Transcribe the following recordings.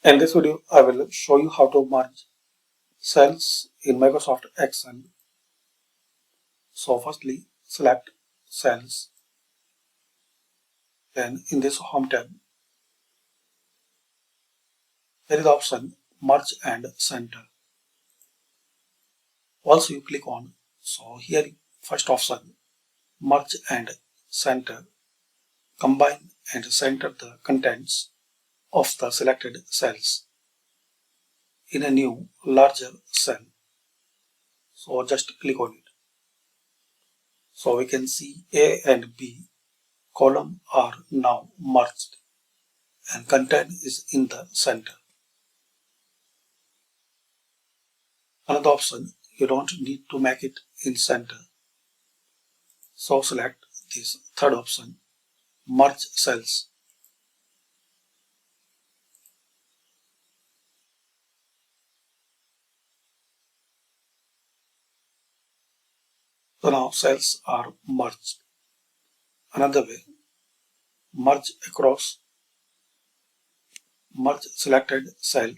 In this video, I will show you how to merge cells in Microsoft Excel. So firstly, select cells. Then in this Home tab, there is the option Merge and Center. Also you click on, so here first option, Merge and Center. Combine and center the contents of the selected cells in a new larger cell. So just click on it. So we can see A and B column are now merged and content is in the center. Another option, you don't need to make it in center. So select this third option, merge cells. So now cells are merged. Another way, merge across, merge selected cell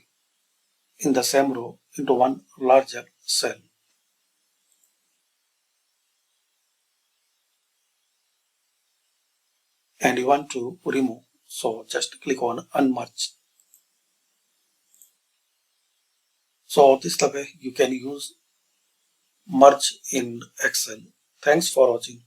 in the same row into one larger cell. And you want to remove, so just click on unmerge. So this is the way you can use merge in Excel. Thanks for watching.